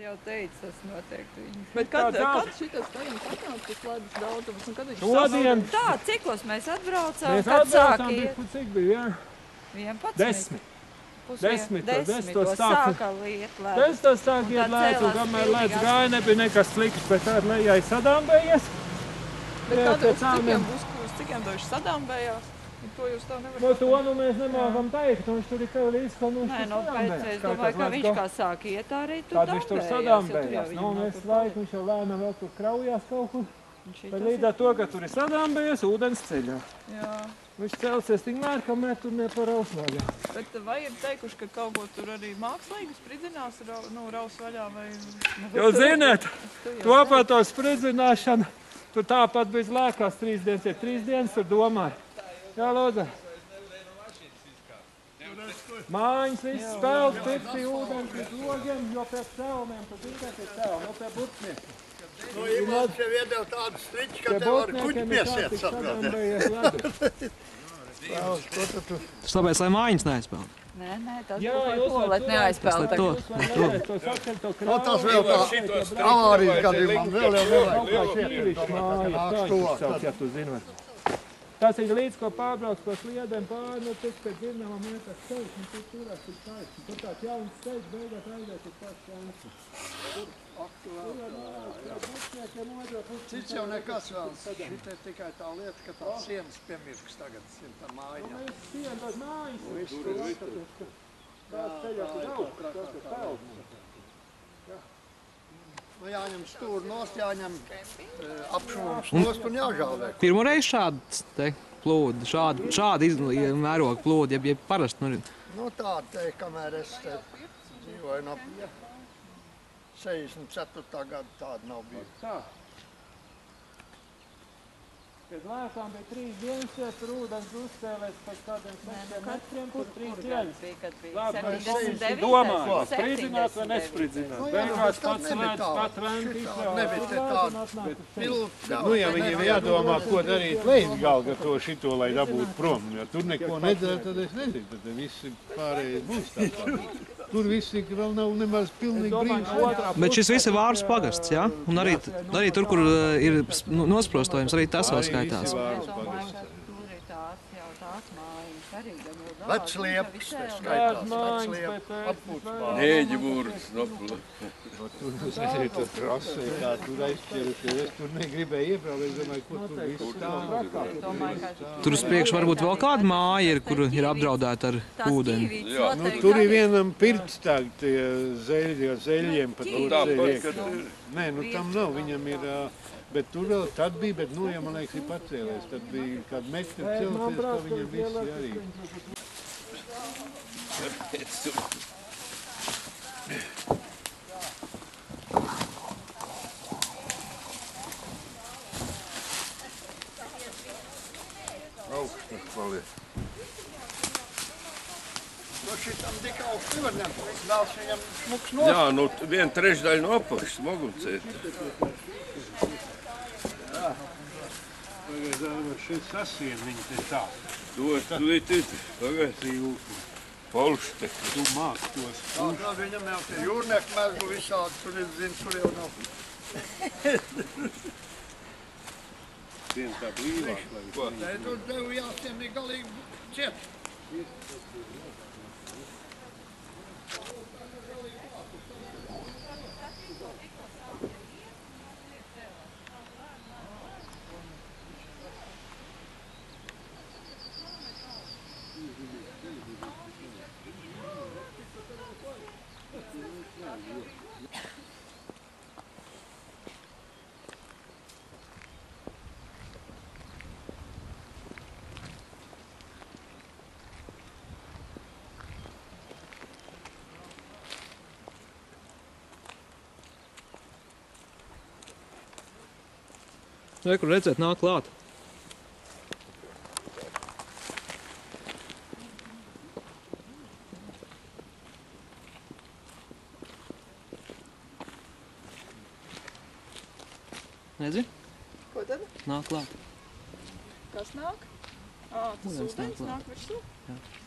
jau teicu, tas noteikti viņus. Bet kad šitas tajums atnāk, tas ledus daudzums, un kad viņš Šodien. Tā, cikos mēs atbraucām, Mēs kad sāk atbraucām, iet? cik bija, jā? 11. 10. sāka liet ledus. 10. sāk iet ledus, un kamēr ledus gāja, nebija nekas slikts, bet tād lejai sadāmbējies. Bet kad uz cikiem būs, uz cikiem to viņš sadāmbējās? To jūs tā nevarat pateikt? To mēs nemākam teikt, un viņš tur ir kā līdz, ka viņš tur sadāmbējās. Es domāju, ka viņš kā sāk iet, arī tur dāmbējās. Tad viņš tur sadāmbējās. Nu, mēs laiku, viņš jau lēna vēl tur kraujās kaut kur. Bet līdz ar to, ka tur ir sadāmbējies, ūdens ceļā. Jā. Viņš celsies tikmēr, kamēr tur neparaus vaļā. Bet vai ir teikuši, ka kaut ko tur arī mākslīgi spridzinās, raus vaļā vai... Jūs zināt, to par to spridzināšanu, tur tāpat bija lēkās 3 dienas, ja 3 dienas tur domāja. Jā, lūdzu. Mājiņas viss spēlt, pirkstī ūdens līdz logiem, jo pēc celmiem, tu zini, pie celm, jo pie burtniekiem. Nu, Imants jau iedeva tādu striķi, ka tev var kuģi piesiet, saprāt. Tas tāpēc, lai mājiņas neaizpeld. Nē, tas būtu tolet neaizpeld. Nu, tas vēl tā avārijas gadījumā, vēl nevajag. Tas ir līdz, ko pārbrauc pa sliedēm pāri, nu, tik pēc girnām mētās ceļš, un tur turās tik taisni. Tur tāds jauns ceļš, beigās aizies uz pats šansi. Cits jau nekas vēl. Šitē tikai tā lieta, ka tā sienas piemirks tagad tā mājiņā. Mēs sienas mājas. Viss tur atskaties, ka tās ceļā tur aug, tas ir peld. Nu, jāņem stūri nost, jāņem apšūms nost un jāžāvē. Pirmoreiz šādi plūdi, šādi mēroga plūdi, ja parasti? Nu, tāda te, kamēr es te dzīvoju no 64. gada, tāda nav bijusi. Tā. Pēc lēkām bija 3 dienas, ja tur ūdens uzcēlēs pēc kādiem 6 metriem, tur 3 dienas. Labi, mēs domājam, spridzināt vai nespridzināt. Beigās pats lēdz, pat venti izvēlēt. Nu, ja viņiem jādomā, ko darīt Leizgal, ka to šito, lai dabūtu prom. Ja tur neko nedara, tad es nezinu, tad visi pārējie būs tāpēc. Tur visi vēl nav nemaz pilnīgi brīvs. Bet šis viss ir Vāras pagasts, jā? Un arī tur, kur ir nosprostojums, arī tas vēl skaitās. Vec liepas, tas skaitās. Vec liepas, apūtsbārs. Nēģi būrs, nopula. Tur, nezinu, tur krasē, kā tur aizķerušies. Es tur negribēju iebraukt, es domāju, ko tur viss stāv. Tur uz priekšu varbūt vēl kāda māja ir, kur ir apdraudēta ar ūdeni. Nu, tur ir vienam pirts tagad tie zeļi, jo zeļiem pat tur iek. Nē, nu tam nav, viņam ir, bet tur vēl tad bija, bet nu, ja man liekas, ir pacēlēs, tad bija kādu metru celties, ka viņam visi arī. Augstnes paliek. No šitam tik augstu nevar ņemt, dāls viņam smuks nost. Jā, nu 1/3 no apakšas smaguncēt. Pagaidām šeit sasien viņi te tā. Pagaid, polšte. Tu māk tos. Tā viņam jau tie jūrnieku mezgu visādi, tur ir zin, tur jau nav. Vien tā blīvāk, lai Nē, tur tev jāsiem ir galīgi ciet. Vai, kur redzēt, nāk klāt. Redzi? Ko tad? Nāk klāt. Kas nāk? Tas ūdens nāk virsū? Jā.